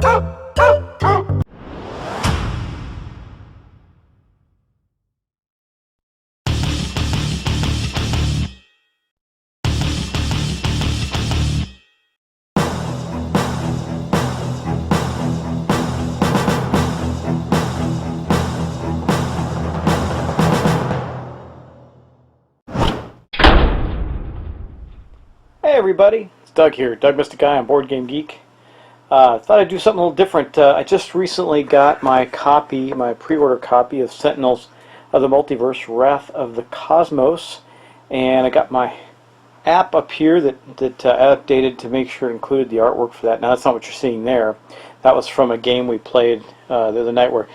Hey everybody, it's Doug here, Doug Mystic Guy on Board Game Geek. Thought I'd do something a little different. I just recently got my pre-order copy of Sentinels of the Multiverse, Wrath of the Cosmos, and I got my app up here that I updated to make sure it included the artwork for that. Now that's not what you're seeing there. That was from a game we played the other night where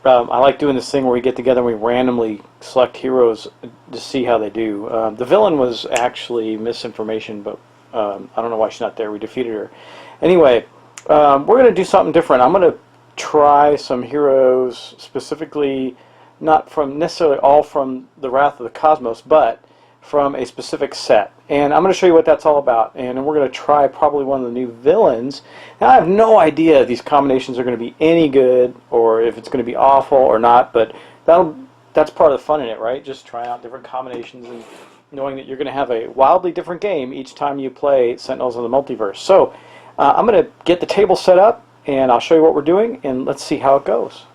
I like doing this thing where we get together and we randomly select heroes to see how they do. The villain was actually misinformation, but I don't know why she's not there. We defeated her. Anyway, we're going to do something different. I'm going to try some heroes specifically, not from necessarily all from the Wrath of the Cosmos, but from a specific set. And I'm going to show you what that's all about. And we're going to try probably one of the new villains. Now, I have no idea if these combinations are going to be any good or if it's going to be awful or not, but that's part of the fun in it, right? Just trying out different combinations and knowing that you're going to have a wildly different game each time you play Sentinels of the Multiverse. So I'm going to get the table set up and I'll show you what we're doing and let's see how it goes.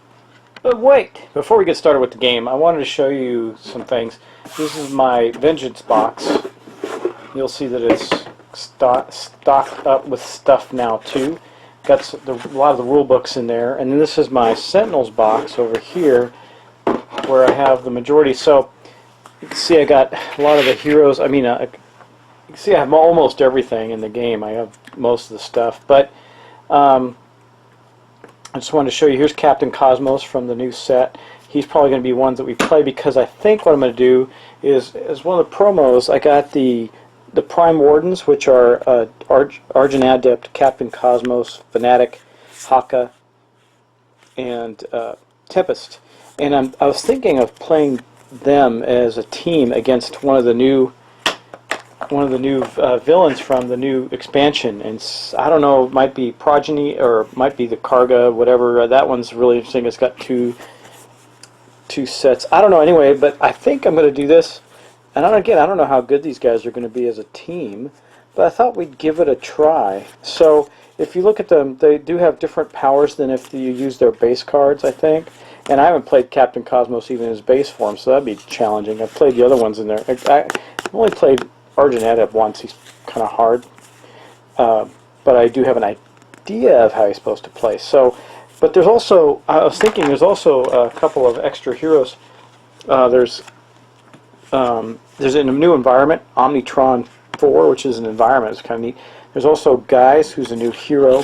But wait, before we get started with the game, I wanted to show you some things. This is my Vengeance box. You'll see that it's stocked up with stuff now too. Got a lot of the rule books in there. And then this is my Sentinels box over here where I have the majority. So you can see I got a lot of the heroes. I mean, you can see I have almost everything in the game. I have most of the stuff. But I just wanted to show you, here's Captain Cosmos from the new set. He's probably going to be ones that we play because I think what I'm going to do is, as one of the promos, I got the Prime Wardens, which are Argent Adept, Captain Cosmos, Fanatic, Haka, and Tempest. And I was thinking of playing them as a team against one of the new villains from the new expansion, and I don't know, it might be Progeny or it might be the Karga, whatever. That one's really interesting. It's got two sets. I don't know anyway, but I think I'm going to do this. And again, I don't know how good these guys are going to be as a team, but I thought we'd give it a try. So if you look at them, they do have different powers than if you use their base cards, I think. And I haven't played Captain Cosmos even in his base form, so that'd be challenging. I've played the other ones in there. I've only played Argent Adept once. He's kind of hard, but I do have an idea of how he's supposed to play. So, but there's also, I was thinking, there's also a couple of extra heroes. There's in a new environment, Omnitron 4, which is an environment. It's kind of neat. There's also Guys, who's a new hero,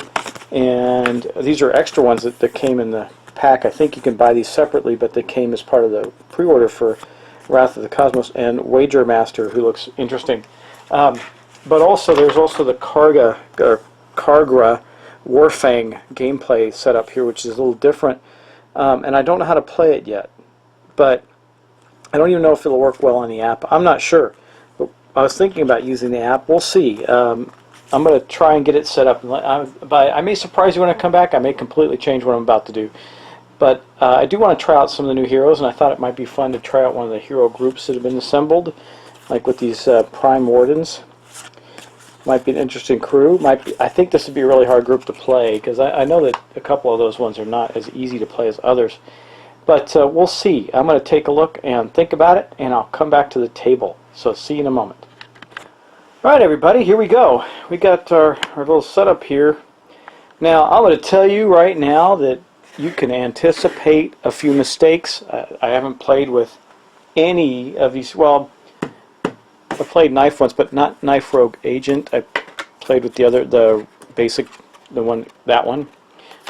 and these are extra ones that came in the pack. I think you can buy these separately, but they came as part of the pre-order for Wrath of the Cosmos, and Wager Master, who looks interesting. But also, there's also the Karga Warfang gameplay set up here, which is a little different. And I don't know how to play it yet, but I don't even know if it'll work well on the app. I'm not sure. But I was thinking about using the app. We'll see. I'm going to try and get it set up. But I may surprise you when I come back. I may completely change what I'm about to do. But I do want to try out some of the new heroes, and I thought it might be fun to try out one of the hero groups that have been assembled, like with these Prime Wardens. Might be an interesting crew. I think this would be a really hard group to play, because I know that a couple of those ones are not as easy to play as others. But we'll see. I'm going to take a look and think about it, and I'll come back to the table. So see you in a moment. All right, everybody, here we go. We got our little setup here. Now, I'm going to tell you right now that you can anticipate a few mistakes. I haven't played with any of these. Well, I played Knife once, but not Knife Rogue Agent. I played with the basic, that one,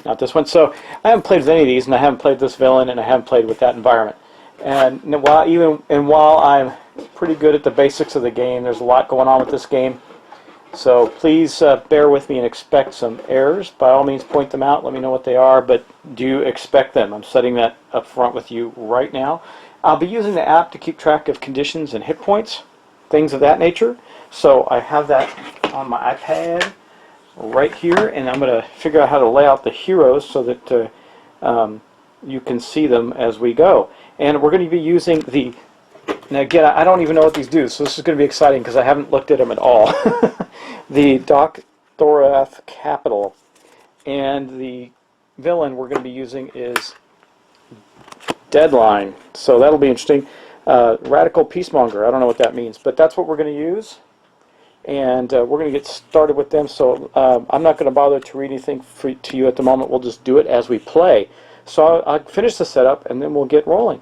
not this one. So I haven't played with any of these, and I haven't played this villain, and I haven't played with that environment. And while I'm pretty good at the basics of the game, there's a lot going on with this game. So please bear with me and expect some errors. By all means, point them out. Let me know what they are, but do expect them. I'm setting that up front with you right now. I'll be using the app to keep track of conditions and hit points, things of that nature. So I have that on my iPad right here, and I'm going to figure out how to lay out the heroes so that you can see them as we go. And we're going to be using the, now again, I don't even know what these do, so this is going to be exciting because I haven't looked at them at all. The Doc Thorath Capital, and the villain we're going to be using is Deadline, so that'll be interesting. Radical Peacemonger, I don't know what that means, but that's what we're going to use. And we're going to get started with them, so I'm not going to bother to read anything to you at the moment. We'll just do it as we play. So I'll finish the setup and then we'll get rolling.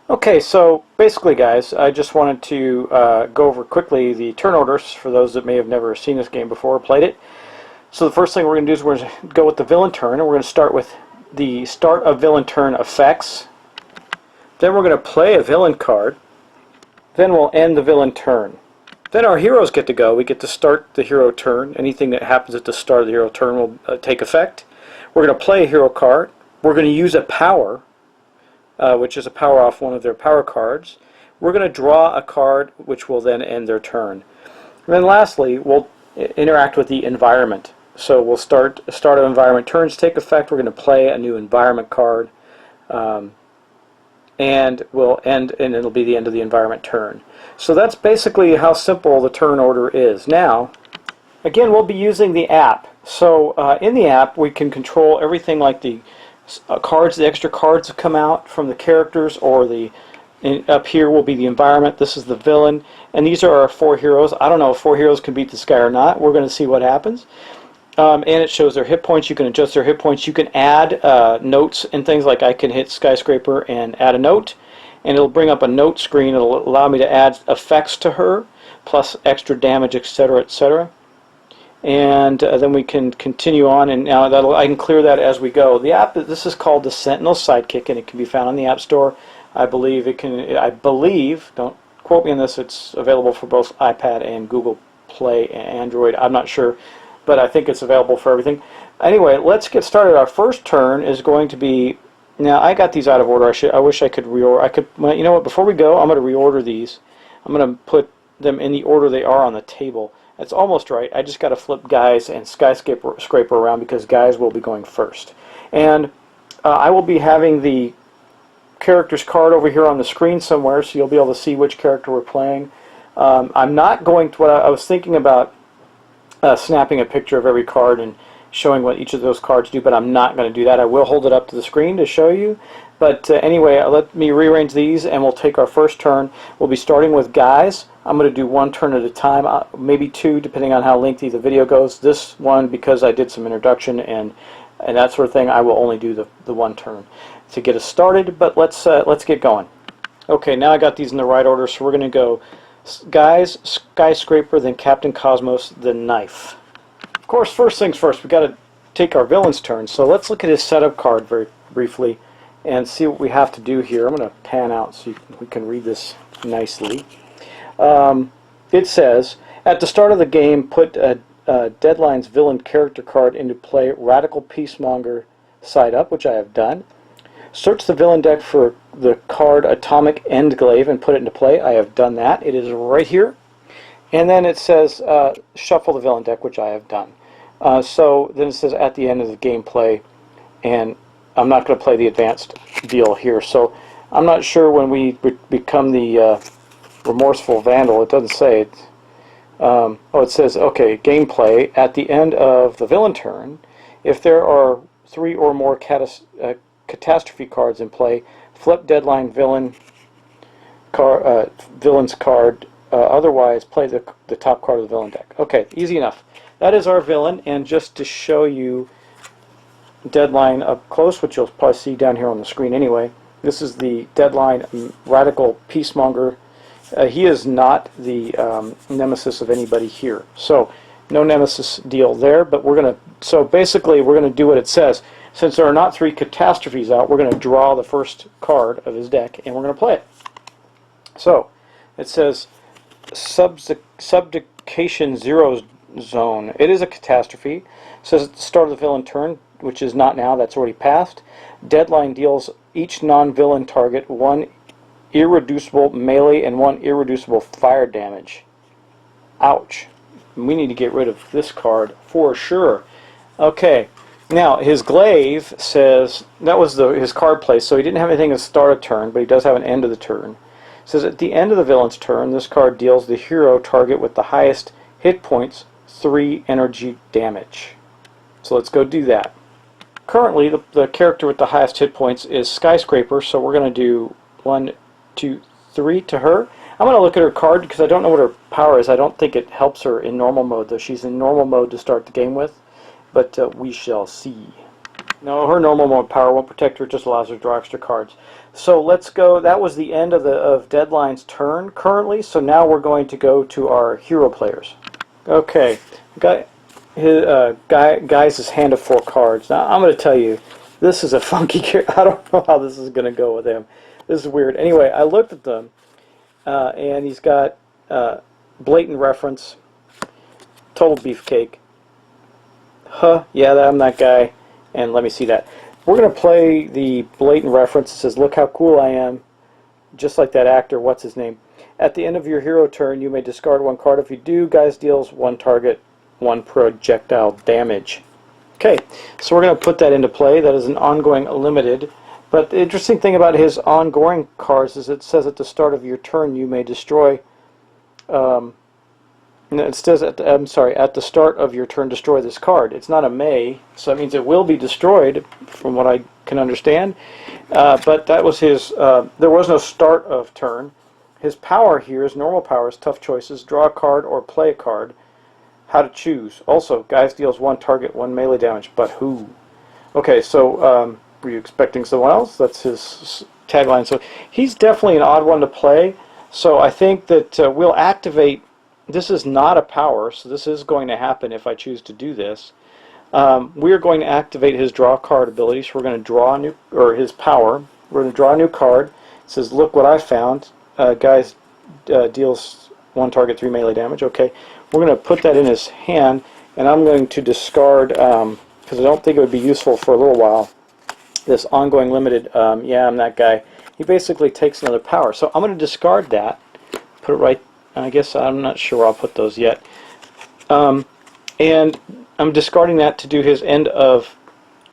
Okay, so basically guys, I just wanted to go over quickly the turn orders for those that may have never seen this game before or played it. So the first thing we're going to do is we're going to go with the villain turn, and we're going to start with the start of villain turn effects. Then we're going to play a villain card. Then we'll end the villain turn. Then our heroes get to go. We get to start the hero turn. Anything that happens at the start of the hero turn will take effect. We're going to play a hero card. We're going to use a power, which is a power off one of their power cards. We're going to draw a card, which will then end their turn. And then lastly, we'll interact with the environment. So we'll start of environment turns take effect. We're going to play a new environment card, and we'll end, and it'll be the end of the environment turn. So that's basically how simple the turn order is. Now, again, we'll be using the app. So in the app, we can control everything like the cards, the extra cards that come out from the characters, or up here will be the environment. This is the villain, and these are our 4 heroes. I don't know if 4 heroes can beat this guy or not. We're going to see what happens. And it shows their hit points. You can adjust their hit points. You can add notes and things, like I can hit Skyscraper and add a note, and it'll bring up a note screen. It'll allow me to add effects to her, plus extra damage, etc., etc. And then we can continue on, and now I can clear that as we go. The app, this is called the Sentinels Sidekick, and it can be found on the App Store. I believe, don't quote me on this, it's available for both iPad and Google Play and Android. I'm not sure, but I think it's available for everything. Anyway, let's get started. Our first turn is going to be, now I got these out of order. I wish I could reorder. Well, you know what, before we go, I'm going to reorder these. I'm going to put them in the order they are on the table. That's almost right. I just got to flip Guys and Skyscraper around because Guys will be going first. And I will be having the character's card over here on the screen somewhere, so you'll be able to see which character we're playing. I'm not going to, I was thinking about snapping a picture of every card and showing what each of those cards do, but I'm not going to do that. I will hold it up to the screen to show you. But anyway, let me rearrange these, and we'll take our first turn. We'll be starting with Guys. I'm going to do 1 turn at a time, maybe 2, depending on how lengthy the video goes. This one, because I did some introduction and that sort of thing, I will only do the 1 turn to get us started. But let's get going. Okay, now I got these in the right order, so we're going to go Guys, Skyscraper, then Captain Cosmos, then Knife. Of course, first things first, we've got to take our villain's turn. So let's look at his setup card very briefly and see what we have to do here. I'm going to pan out so we can read this nicely. It says, at the start of the game, put Deadline's villain character card into play, Radical Peacemonger side up, which I have done. Search the villain deck for the card Atomic Endglaive and put it into play. I have done that. It is right here. And then it says shuffle the villain deck, which I have done. So then it says at the end of the gameplay, and I'm not going to play the advanced deal here. So I'm not sure when we become the Remorseful Vandal. It doesn't say it. Oh, it says, okay, gameplay. At the end of the villain turn, if there are 3 or more catastrophe cards in play, flip Deadline villain's card. Otherwise, play the top card of the villain deck. Okay, easy enough. That is our villain, and just to show you Deadline up close, which you'll probably see down here on the screen anyway, this is the Deadline Radical Peacemonger. He is not the nemesis of anybody here. So, no nemesis deal there, but so basically we're going to do what it says. Since there are not 3 catastrophes out, we're going to draw the first card of his deck, and we're going to play it. So, it says Subjugation Zero Zone. It is a catastrophe. It says at the start of the villain turn, which is not now, that's already passed. Deadline deals each non-villain target 1 irreducible melee and 1 irreducible fire damage. Ouch. we need to get rid of this card for sure. Okay, now his glaive says, that was his card play, so he didn't have anything to start a turn, but he does have an end of the turn. It says at the end of the villain's turn, this card deals the hero target with the highest hit points 3 energy damage. So let's go do that. Currently, the character with the highest hit points is Skyscraper, so we're going to do 1, 2, 3 to her. I'm going to look at her card because I don't know what her power is. I don't think it helps her in normal mode, though. She's in normal mode to start the game with, but we shall see. No, her normal mode power won't protect her, it just allows her to draw extra cards. So let's go. That was the end of Deadline's turn currently, so now we're going to go to our hero players. Okay, Guy's hand of 4 cards. Now I'm going to tell you, this is a funky character. I don't know how this is going to go with him. This is weird. Anyway, I looked at them, and he's got blatant reference, total beefcake. Huh, yeah, I'm that guy, and let me see that. We're going to play the blatant reference. It says, look how cool I am, just like that actor, what's his name. At the end of your hero turn, you may discard 1 card. If you do, Guys deals 1 target, 1 projectile damage. Okay, so we're going to put that into play. That is an ongoing limited. But the interesting thing about his ongoing cards is it says at the start of your turn you may destroy. It says at the start of your turn destroy this card. It's not a may, so that means it will be destroyed, from what I can understand. But that was his. There was no start of turn. His power here is normal powers, tough choices, draw a card or play a card. How to choose. Also, Guys deals 1 target, 1 melee damage, but who? Okay, so were you expecting someone else? That's his tagline. So he's definitely an odd one to play. So I think that we'll activate. This is not a power, so this is going to happen if I choose to do this. We're going to activate his draw card ability. So we're going to draw a new, or his power. We're going to draw a new card. It says, look what I found. Guys deals 1 target, 3 melee damage. Okay, we're going to put that in his hand, and I'm going to discard, because I don't think it would be useful for a little while, this ongoing limited, yeah, I'm that guy. He basically takes another power. So I'm going to discard that, put it right, I guess I'm not sure where I'll put those yet. And I'm discarding that to do his end of,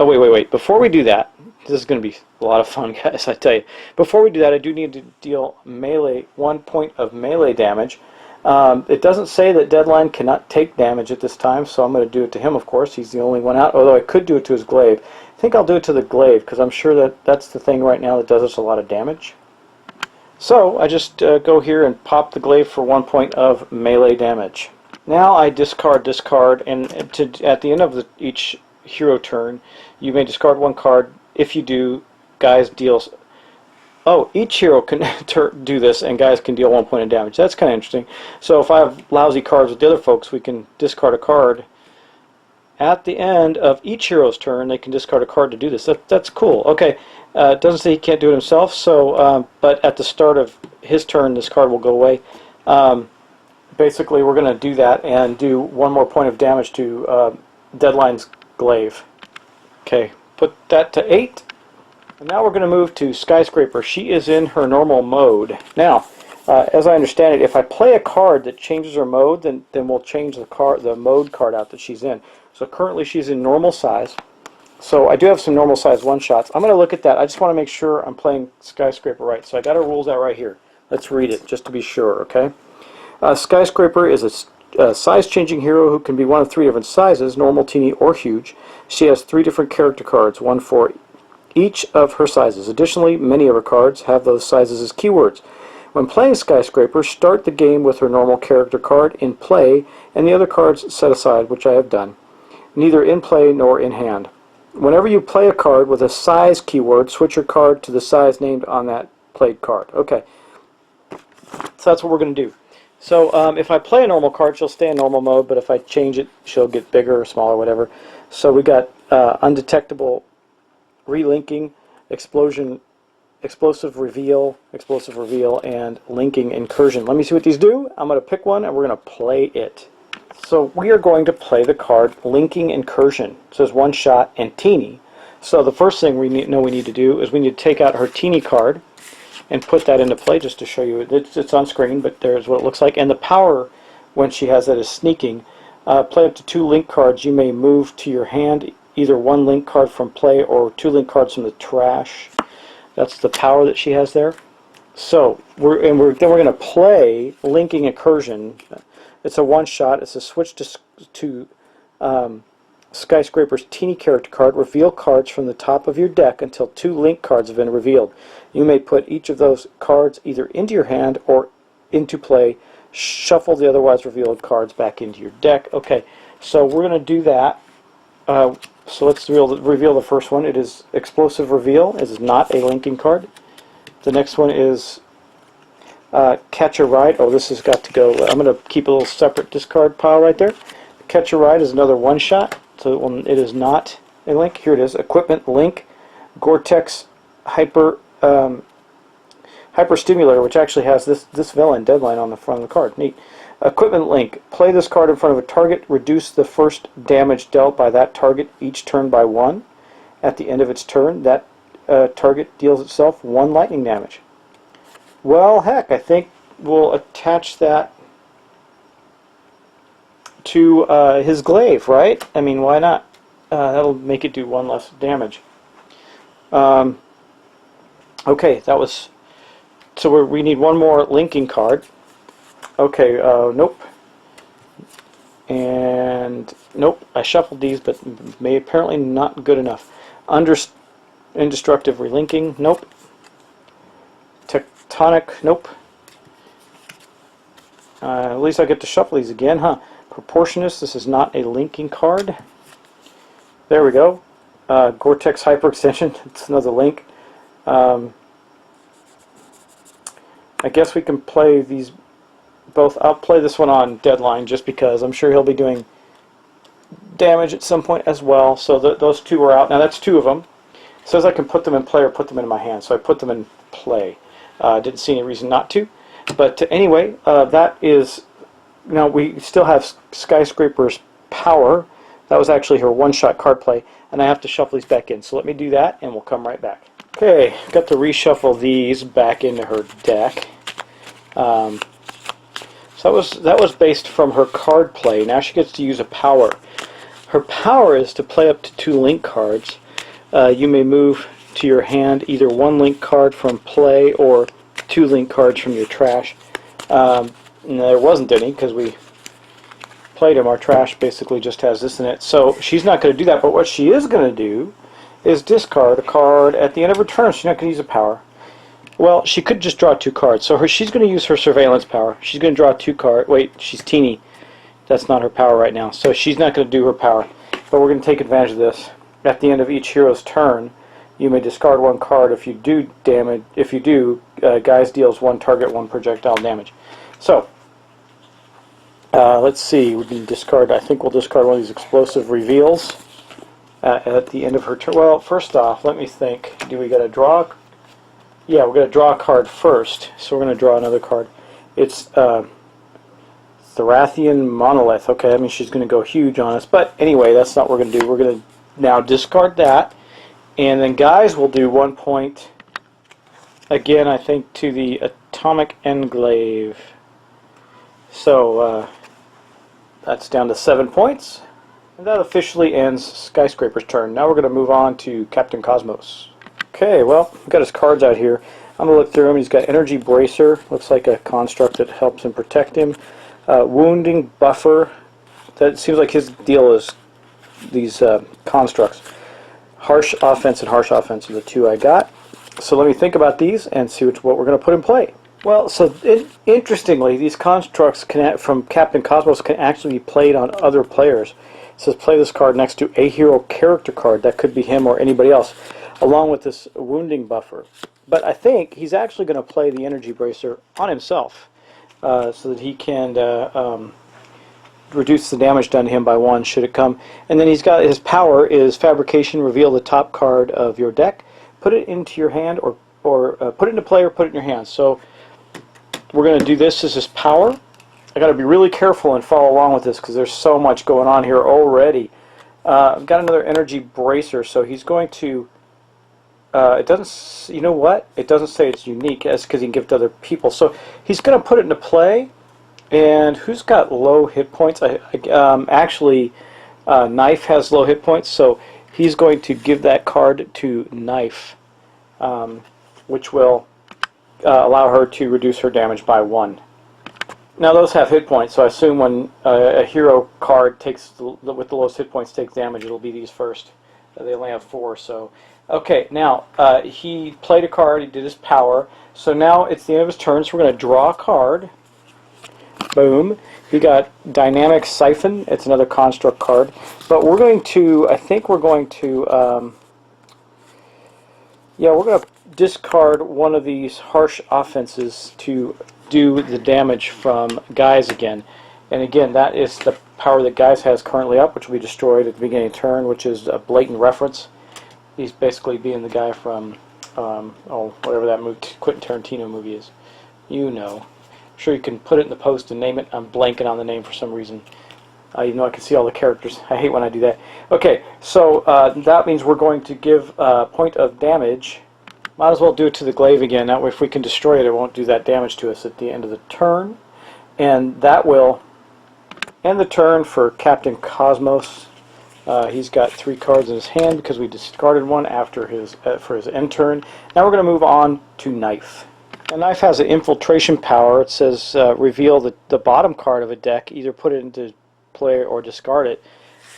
oh wait, before we do that, this is going to be a lot of fun, guys, I tell you. Before we do that, I do need to deal melee, 1 point of melee damage. It doesn't say that Deadline cannot take damage at this time, so I'm going to do it to him, of course. He's the only one out, although I could do it to his glaive. I think I'll do it to the glaive, because I'm sure that that's the thing right now that does us a lot of damage. So I just go here and pop the glaive for 1 point of melee damage. Now I discard this card, and at the end of each hero turn, you may discard 1 card. If you do, Guys deals... Oh, each hero can do this, and Guys can deal 1 point of damage. That's kind of interesting. So if I have lousy cards with the other folks, we can discard a card. At the end of each hero's turn, they can discard a card to do this. That's cool. Okay, it doesn't say he can't do it himself, so but at the start of his turn, this card will go away. Basically, we're going to do that and do 1 more point of damage to Deadline's glaive. Okay, put that to 8. And now we're going to move to Skyscraper. She is in her normal mode. Now, as I understand it, if I play a card that changes her mode, then we'll change the mode card out that she's in. So currently she's in normal size. So I do have some normal size one-shots. I'm going to look at that. I just want to make sure I'm playing Skyscraper right. So I got her rules out right here. Let's read it just to be sure, okay? Skyscraper is a size-changing hero who can be one of 3 different sizes, normal, teeny, or huge. She has 3 different character cards, 1 for each of her sizes. Additionally, many of her cards have those sizes as keywords. When playing Skyscraper, start the game with her normal character card in play and the other cards set aside, which I have done, neither in play nor in hand. Whenever you play a card with a size keyword, switch your card to the size named on that played card. Okay, so that's what we're going to do. So if I play a normal card, she'll stay in normal mode, but if I change it, she'll get bigger or smaller, whatever. So we got undetectable relinking, explosive reveal, and linking incursion. Let me see what these do. I'm going to pick one and we're going to play it. So we are going to play the card linking incursion. It says 1 shot and teeny. So the first thing we need to do is we need to take out her teeny card and put that into play just to show you. It's on screen, but there's what it looks like. And the power when she has that is sneaking. Play up to 2 link cards. You may move to your hand either 1 link card from play or 2 link cards from the trash. That's the power that she has there. So then we're going to play Linking Incursion. It's a one-shot. It's a switch to Skyscraper's Teeny character card. Reveal cards from the top of your deck until 2 link cards have been revealed. You may put each of those cards either into your hand or into play. Shuffle the otherwise revealed cards back into your deck. Okay, so we're going to do that. So let's reveal the first one. It is Explosive Reveal. It is not a linking card. The next one is Catch a Ride. Oh, this has got to go. I'm going to keep a little separate discard pile right there. Catch a Ride is another one-shot, so it is not a link. Here it is. Equipment Link. Gore-Tex Hyper Stimulator, which actually has this villain, Deadline, on the front of the card. Neat. Equipment Link. Play this card in front of a target. Reduce the first damage dealt by that target each turn by 1. At the end of its turn, that target deals itself 1 lightning damage. Well, heck, I think we'll attach that to his glaive, right? I mean, why not? That'll make it do 1 less damage. Okay, that was... So we need 1 more linking card. Okay, nope. And nope, I shuffled these, but apparently not good enough. Indestructive Relinking, nope. Tectonic, nope. At least I get to shuffle these again, huh? Proportionist, this is not a linking card. There we go. Gore-Tex Hyperextension, it's another link. I guess we can play these both. I'll play this one on Deadline just because I'm sure he'll be doing damage at some point as well. So those 2 are out. Now that's 2 of them. It says I can put them in play or put them in my hand, so I put them in play. Didn't see any reason not to. But anyway, that is... Now we still have Skyscraper's Power. That was actually her one-shot card play, and I have to shuffle these back in. So let me do that, and we'll come right back. Okay, got to reshuffle these back into her deck. So that was based from her card play. Now she gets to use a power. Her power is to play up to 2 link cards. You may move to your hand either 1 link card from play or 2 link cards from your trash. There wasn't any because we played them. Our trash basically just has this in it. So she's not going to do that, but what she is going to do is discard a card at the end of her turn. She's not going to use a power. Well, she could just draw 2 cards. So she's going to use her surveillance power. She's going to draw 2 cards. Wait, she's teeny. That's not her power right now. So she's not going to do her power. But we're going to take advantage of this. At the end of each hero's turn, you may discard 1 card. If you do damage, guys deals 1 target 1 projectile damage. So let's see. We can discard. I think we'll discard one of these Explosive Reveals at the end of her turn. Well, first off, let me think. Do we got to draw? Yeah, we're going to draw a card first. So we're going to draw another card. It's Thorathian Monolith. Okay, I mean she's going to go huge on us. But anyway, that's not what we're going to do. We're going to now discard that. And then guys will do 1 point, again, I think, to the Atomic Englaive. So that's down to 7 points. And that officially ends Skyscraper's turn. Now we're going to move on to Captain Cosmos. Okay, well, we've got his cards out here. I'm going to look through him. He's got Energy Bracer. Looks like a construct that helps him protect him. Wounding Buffer. That seems like his deal is these constructs. Harsh Offense and Harsh Offense are the 2 I got. So let me think about these and see what we're going to put in play. Well, so interestingly, these constructs from Captain Cosmos can actually be played on other players. It says play this card next to a hero character card. That could be him or anybody else, along with this Wounding Buffer. But I think he's actually going to play the Energy Bracer on himself so that he can reduce the damage done to him by 1 should it come. And then he's got his power is Fabrication. Reveal the top card of your deck. Put it into your hand or put it into play or put it in your hand. So we're going to do this as his power. I got to be really careful and follow along with this because there's so much going on here already. I've got another Energy Bracer, so he's going to... it doesn't... You know what? It doesn't say it's unique, because he can give it to other people. So he's going to put it into play, And who's got low hit points? Actually, Knife has low hit points, so he's going to give that card to Knife, which will allow her to reduce her damage by 1. Now those have hit points, so I assume when a hero card takes with the lowest hit points takes damage, it'll be these first. They only have 4, so okay. Now he played a card. He did his power. So now it's the end of his turn. So we're going to draw a card. Boom. We got Dynamic Siphon. It's another construct card, but we're going to. I think we're going to. Yeah, we're going to discard one of these harsh offenses to do the damage from Guys again. And again, that is the power that Guys has currently up, which will be destroyed at the beginning of the turn, which is a blatant reference. He's basically being the guy from, whatever that Quentin Tarantino movie is. You know. I'm sure you can put it in the post and name it. I'm blanking on the name for some reason. Even though I can see all the characters. I hate when I do that. Okay, so that means we're going to give a point of damage. Might as well do it to the glaive again. That way if we can destroy it, it won't do that damage to us at the end of the turn. And that will end the turn for Captain Cosmos. He's got 3 cards in his hand because we discarded one after for his end turn. Now we're going to move on to Knife. A Knife has an infiltration power. It says reveal the bottom card of a deck, either put it into play or discard it.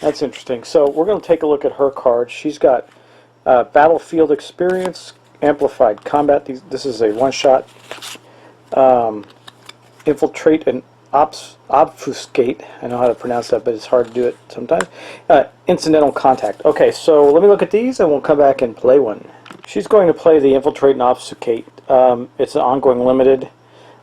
That's interesting. So we're going to take a look at her cards. She's got Battlefield Experience, Amplified Combat. This is a one-shot. Infiltrate and Obfuscate. I know how to pronounce that, but it's hard to do it sometimes. Incidental Contact. Okay, so let me look at these and we'll come back and play one. She's going to play the Infiltrate and Obfuscate. It's an ongoing limited.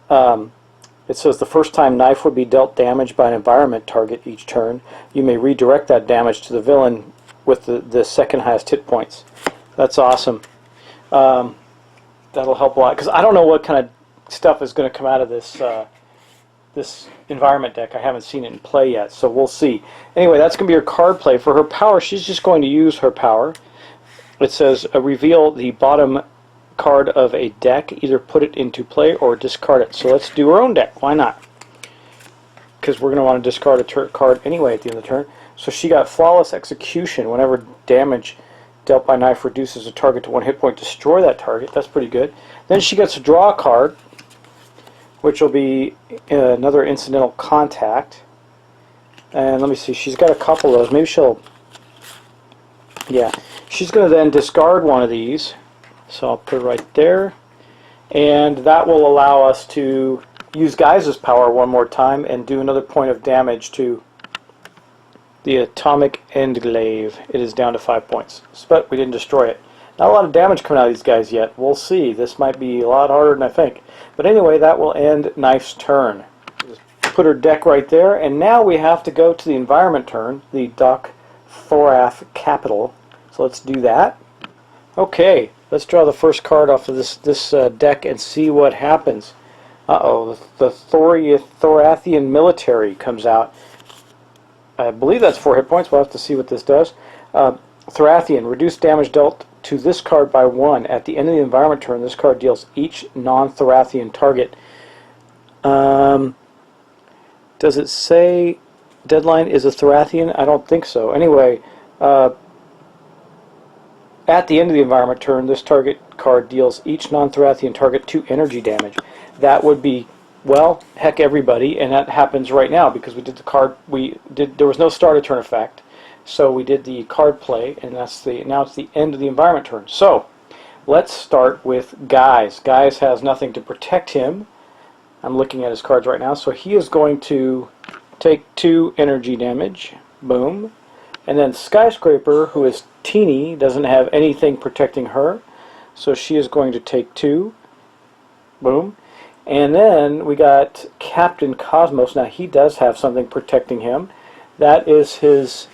It says the first time Knife would be dealt damage by an environment target each turn, you may redirect that damage to the villain with the second highest hit points. That's awesome. That'll help a lot, because I don't know what kind of stuff is going to come out of this this environment deck. I haven't seen it in play yet, so we'll see. Anyway, that's going to be her card play. For her power, she's just going to use her power. It says reveal the bottom card of a deck, either put it into play or discard it. So let's do our own deck. Why not? Because we're going to want to discard a card anyway at the end of the turn. So she got Flawless Execution. Whenever damage dealt by Knife reduces a target to 1 hit point, destroy that target. That's pretty good. Then she gets to draw a card, which will be another Incidental Contact. And let me see, she's got a couple of those. Maybe she'll... Yeah. She's going to then discard one of these. So I'll put it right there. And that will allow us to use Guys' power one more time and do another point of damage to the Atomic Endglaive. It is down to 5 points. But we didn't destroy it. Not a lot of damage coming out of these guys yet. We'll see. This might be a lot harder than I think. But anyway, that will end Knife's turn. Just put her deck right there. And now we have to go to the environment turn, the Doc Thorath Capital. So let's do that. Okay, let's draw the first card off of this deck and see what happens. Uh-oh, the Thorathian Military comes out. I believe that's 4 hit points. We'll have to see what this does. Thorathian, reduce damage dealt to this card by 1. At the end of the environment turn, this card deals each non-Thorathian target. Does it say deadline is a Thorathian? I don't think so. Anyway, at the end of the environment turn, this target card deals each non-Thorathian target 2 energy damage. That would be, well, heck everybody, and that happens right now because we did the card. There was no start of turn effect. So we did the card play, and now it's the end of the environment turn. So let's start with Guys. Guys has nothing to protect him. I'm looking at his cards right now. So he is going to take 2 energy damage. Boom. And then Skyscraper, who is teeny, doesn't have anything protecting her. So she is going to take 2. Boom. And then we got Captain Cosmos. Now he does have something protecting him. That is his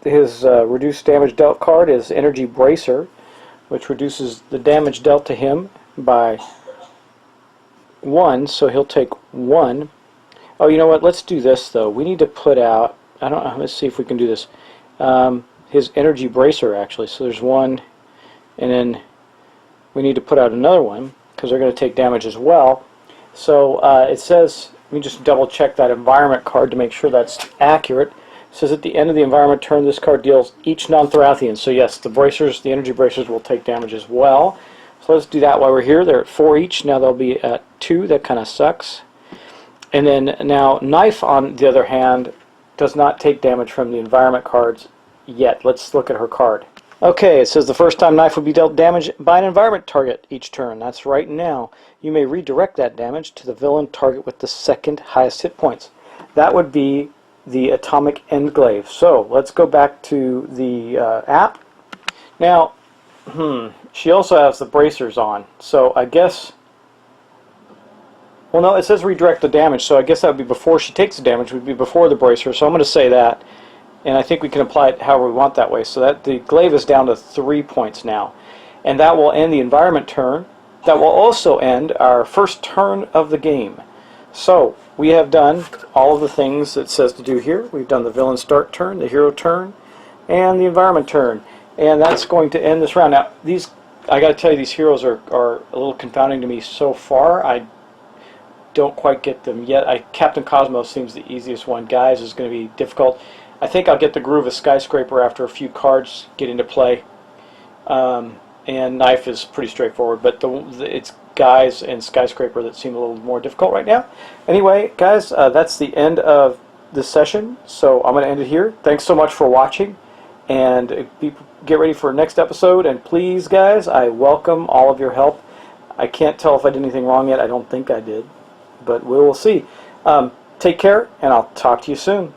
reduced damage dealt card is Energy Bracer, which reduces the damage dealt to him by 1, so he'll take 1. Oh, you know what? Let's do this though. We need to put out. I don't know. Let's see if we can do this. His Energy Bracer actually. So there's 1, and then we need to put out another one because they're going to take damage as well. So it says, let me just double check that environment card to make sure that's accurate. It says at the end of the environment turn, this card deals each non-Thorathian. So yes, the bracers, the energy bracers will take damage as well. So let's do that while we're here. They're at 4 each. Now they'll be at 2. That kind of sucks. And then now Knife, on the other hand, does not take damage from the environment cards yet. Let's look at her card. Okay, it says the first time Knife would be dealt damage by an environment target each turn. That's right now. You may redirect that damage to the villain target with the second highest hit points. That would be the Atomic Endglaive. So let's go back to the app. Now, she also has the bracers on. So I guess, well no, it says redirect the damage, so I guess that would be before she takes the damage, would be before the bracer. So I'm going to say that. And I think we can apply it however we want that way. So that the glaive is down to 3 points now. And that will end the environment turn. That will also end our first turn of the game. So we have done all of the things it says to do here. We've done the villain start turn, the hero turn, and the environment turn. And that's going to end this round. Now, these, I got to tell you, these heroes are a little confounding to me so far. I don't quite get them yet. Captain Cosmos seems the easiest one. Guys is going to be difficult. I think I'll get the groove of Skyscraper after a few cards get into play. And Knife is pretty straightforward, but it's Guys and Skyscraper that seem a little more difficult right now. Anyway, guys, that's the end of this session, so I'm going to end it here. Thanks so much for watching, and get ready for next episode. And please, guys, I welcome all of your help. I can't tell if I did anything wrong yet. I don't think I did, but we will see. Take care, and I'll talk to you soon.